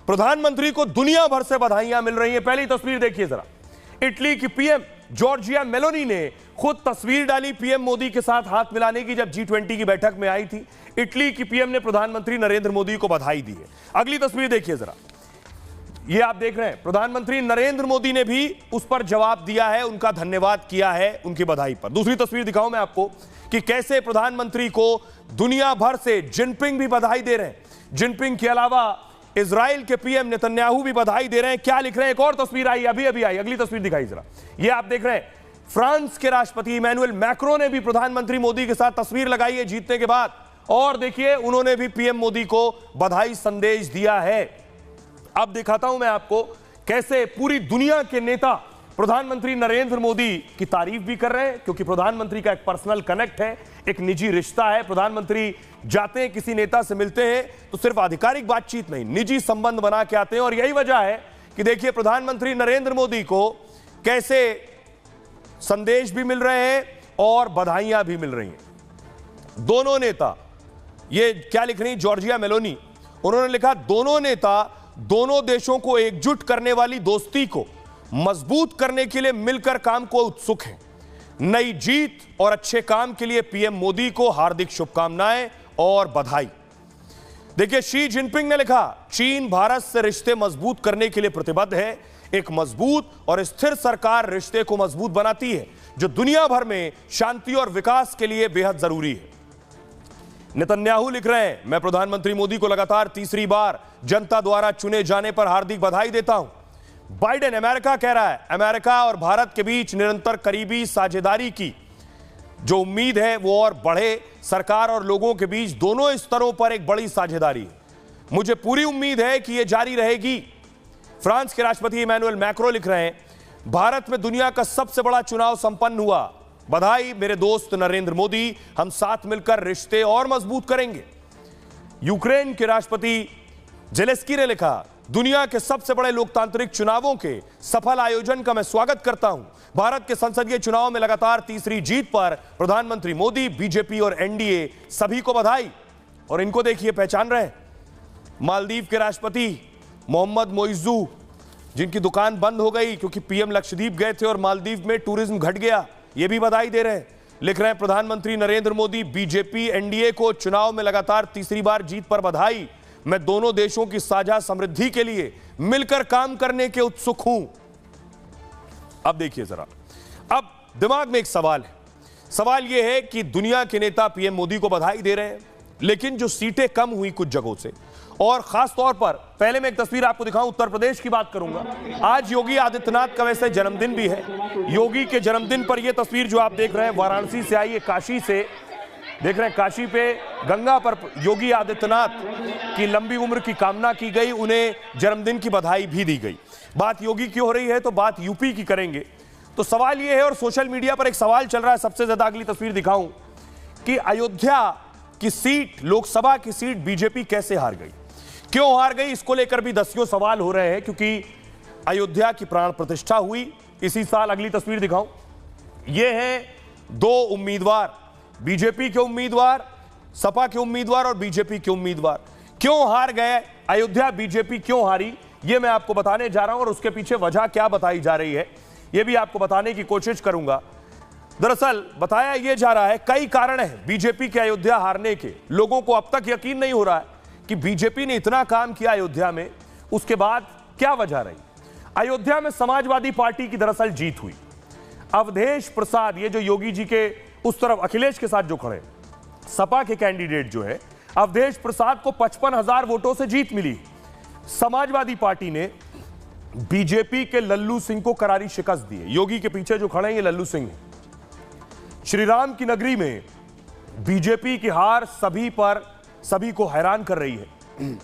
प्रधानमंत्री को दुनिया भर से बधाइयां मिल रही हैं। पहली तस्वीर देखिए जरा, इटली की पीएम जॉर्जिया मेलोनी ने खुद तस्वीर डाली पीएम मोदी के साथ हाथ मिलाने की, जब G20 की बैठक में आई थी। इटली की पीएम ने प्रधानमंत्री नरेंद्र मोदी को बधाई दी है। अगली तस्वीर देखिए जरा, ये आप देख रहे हैं, प्रधानमंत्री नरेंद्र मोदी ने भी उस पर जवाब दिया है, उनका धन्यवाद किया है उनकी बधाई पर। दूसरी तस्वीर दिखाऊं मैं आपको कि कैसे प्रधानमंत्री को दुनिया भर से जिनपिंग भी बधाई दे रहे हैं। जिनपिंग के अलावा इजराइल के पीएम नेतन्याहू भी बधाई दे रहे हैं। क्या लिख रहे हैं, एक और तस्वीर आई, अभी आई, अगली तस्वीर दिखाई जरा, ये आप देख रहे हैं, फ्रांस के राष्ट्रपति इमैनुअल मैक्रो ने भी प्रधानमंत्री मोदी के साथ तस्वीर लगाई है जीतने के बाद, और देखिए उन्होंने भी पीएम मोदी को बधाई संदेश दिया है। अब दिखाता हूं मैं आपको कैसे पूरी दुनिया के नेता प्रधानमंत्री नरेंद्र मोदी की तारीफ भी कर रहे हैं, क्योंकि प्रधानमंत्री का एक पर्सनल कनेक्ट है, एक निजी रिश्ता है। प्रधानमंत्री जाते हैं, किसी नेता से मिलते हैं तो सिर्फ आधिकारिक बातचीत नहीं, निजी संबंध बना के आते हैं। और यही वजह है कि देखिए प्रधानमंत्री नरेंद्र मोदी को कैसे संदेश भी मिल रहे हैं और बधाइयां भी मिल रही हैं। दोनों नेता, ये क्या लिख रही जॉर्जिया मेलोनी, उन्होंने लिखा, दोनों नेता दोनों देशों को एकजुट करने वाली दोस्ती को मजबूत करने के लिए मिलकर काम को उत्सुक हैं। नई जीत और अच्छे काम के लिए पीएम मोदी को हार्दिक शुभकामनाएं और बधाई। देखिए शी जिनपिंग ने लिखा, चीन भारत से रिश्ते मजबूत करने के लिए प्रतिबद्ध है। एक मजबूत और स्थिर सरकार रिश्ते को मजबूत बनाती है, जो दुनिया भर में शांति और विकास के लिए बेहद जरूरी है। नेतन्याहू लिख रहे हैं, मैं प्रधानमंत्री मोदी को लगातार तीसरी बार जनता द्वारा चुने जाने पर हार्दिक बधाई देता हूं। बाइडेन अमेरिका कह रहा है, अमेरिका और भारत के बीच निरंतर करीबी साझेदारी की जो उम्मीद है वो और बढ़े। सरकार और लोगों के बीच दोनों स्तरों पर एक बड़ी साझेदारी है, मुझे पूरी उम्मीद है कि यह जारी रहेगी। फ्रांस के राष्ट्रपति इमैनुअल मैक्रो लिख रहे हैं, भारत में दुनिया का सबसे बड़ा चुनाव संपन्न हुआ, बधाई मेरे दोस्त नरेंद्र मोदी, हम साथ मिलकर रिश्ते और मजबूत करेंगे। यूक्रेन के राष्ट्रपति जेलेस्की ने लिखा, दुनिया के सबसे बड़े लोकतांत्रिक चुनावों के सफल आयोजन का मैं स्वागत करता हूं। भारत के संसदीय चुनाव में लगातार तीसरी जीत पर प्रधानमंत्री मोदी, बीजेपी और एनडीए सभी को बधाई। और इनको देखिए, पहचान रहे हैं, मालदीव के राष्ट्रपति मोहम्मद मोइजू, जिनकी दुकान बंद हो गई क्योंकि पीएम लक्षद्वीप गए थे और मालदीव में टूरिज्म घट गया, ये भी बधाई दे रहे हैं। लिख रहे हैं, प्रधानमंत्री नरेंद्र मोदी, बीजेपी एनडीए को चुनाव में लगातार तीसरी बार जीत पर बधाई। मैं दोनों देशों की साझा समृद्धि के लिए मिलकर काम करने के उत्सुक हूं। अब देखिए जरा, अब दिमाग में एक सवाल है, सवाल यह है कि दुनिया के नेता पीएम मोदी को बधाई दे रहे हैं, लेकिन जो सीटें कम हुई कुछ जगहों से, और खास तौर पर पहले मैं एक तस्वीर आपको दिखाऊं, उत्तर प्रदेश की बात करूंगा। आज योगी आदित्यनाथ का वैसे जन्मदिन भी है। योगी के जन्मदिन पर यह तस्वीर जो आप देख रहे हैं वाराणसी से आई है, काशी से देख रहे हैं, काशी पे गंगा पर योगी आदित्यनाथ की लंबी उम्र की कामना की गई, उन्हें जन्मदिन की बधाई भी दी गई। बात योगी की हो रही है तो बात यूपी की करेंगे। तो सवाल यह है, और सोशल मीडिया पर एक सवाल चल रहा है सबसे ज्यादा, अगली तस्वीर दिखाऊं, कि अयोध्या की सीट, लोकसभा की सीट बीजेपी कैसे हार गई, क्यों हार गई, इसको लेकर भी दसियों सवाल हो रहे हैं, क्योंकि अयोध्या की प्राण प्रतिष्ठा हुई इसी साल। अगली तस्वीर दिखाऊं, ये हैं दो उम्मीदवार, बीजेपी के उम्मीदवार, सपा के उम्मीदवार और बीजेपी के उम्मीदवार क्यों हार गए, अयोध्या बीजेपी क्यों हारी, यह मैं आपको बताने जा रहा हूं, और उसके पीछे वजह क्या बताई जा रही है यह भी आपको बताने की कोशिश करूंगा। दरअसल बताया यह जा रहा है, कई कारण है बीजेपी के अयोध्या हारने के। लोगों को अब तक यकीन नहीं हो रहा है कि बीजेपी ने इतना काम किया अयोध्या में, उसके बाद क्या वजह रही। अयोध्या में समाजवादी पार्टी की दरअसल जीत हुई। अवधेश प्रसाद, ये जो योगी जी के उस तरफ अखिलेश के साथ जो खड़े सपा के कैंडिडेट जो है अवधेश प्रसाद को 55,000 वोटों से जीत मिली। समाजवादी पार्टी ने बीजेपी के लल्लू सिंह को करारी शिकस्त दी है। योगी के पीछे जो खड़े हैं ये लल्लू सिंह है। श्री राम की नगरी में बीजेपी की हार सभी को हैरान कर रही है।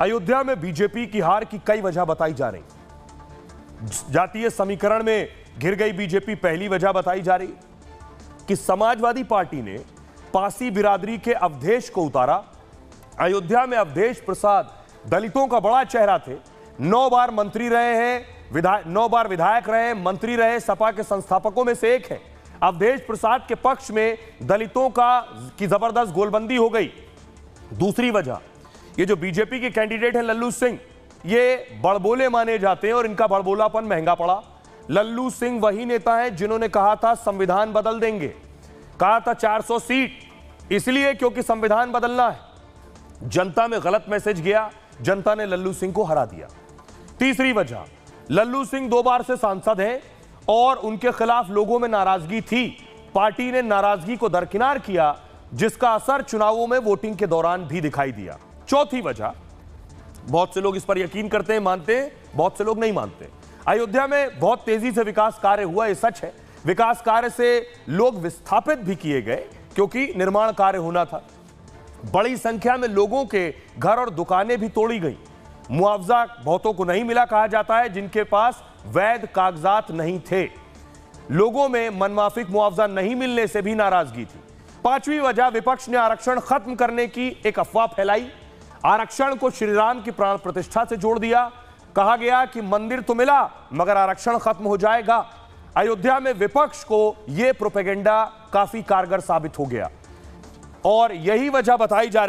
अयोध्या में बीजेपी की हार की कई वजह बताई जा रही। जातीय समीकरण में घिर गई बीजेपी पहली वजह बताई जा रही कि समाजवादी पार्टी ने पासी बिरादरी के अवधेश को उतारा। अयोध्या में अवधेश प्रसाद दलितों का बड़ा चेहरा थे, 9 बार मंत्री रहे हैं, 9 बार विधायक रहे, मंत्री रहे, सपा के संस्थापकों में से एक है। अवधेश प्रसाद के पक्ष में दलितों की जबरदस्त गोलबंदी हो गई। दूसरी वजह ये जो बीजेपी के कैंडिडेट हैं लल्लू सिंह, ये बड़बोले माने जाते हैं और इनका बड़बोलापन महंगा पड़ा। लल्लू सिंह वही नेता हैं जिन्होंने कहा था संविधान बदल देंगे, कहा था 400 सीट, इसलिए क्योंकि संविधान बदलना है। जनता में गलत मैसेज गया, जनता ने लल्लू सिंह को हरा दिया। तीसरी वजह, लल्लू सिंह 2 बार से सांसद हैं और उनके खिलाफ लोगों में नाराजगी थी। पार्टी ने नाराजगी को दरकिनार किया, जिसका असर चुनावों में वोटिंग के दौरान भी दिखाई दिया। चौथी वजह, बहुत से लोग इस पर यकीन करते हैं, मानते हैं, बहुत से लोग नहीं मानते। अयोध्या में बहुत तेजी से विकास कार्य हुआ, यह सच है। विकास कार्य से लोग विस्थापित भी किए गए क्योंकि निर्माण कार्य होना था। बड़ी संख्या में लोगों के घर और दुकानें भी तोड़ी गई। मुआवजा बहुतों को नहीं मिला, कहा जाता है, जिनके पास वैध कागजात नहीं थे। लोगों में मनमाफिक मुआवजा नहीं मिलने से भी नाराजगी थी। पांचवी वजह, विपक्ष ने आरक्षण खत्म करने की एक अफवाह फैलाई। आरक्षण को श्रीराम की प्राण प्रतिष्ठा से जोड़ दिया। कहा गया कि मंदिर तो मिला मगर आरक्षण खत्म हो जाएगा। अयोध्या में विपक्ष को यह प्रोपेगेंडा काफी कारगर साबित हो गया और यही वजह बताई जा रही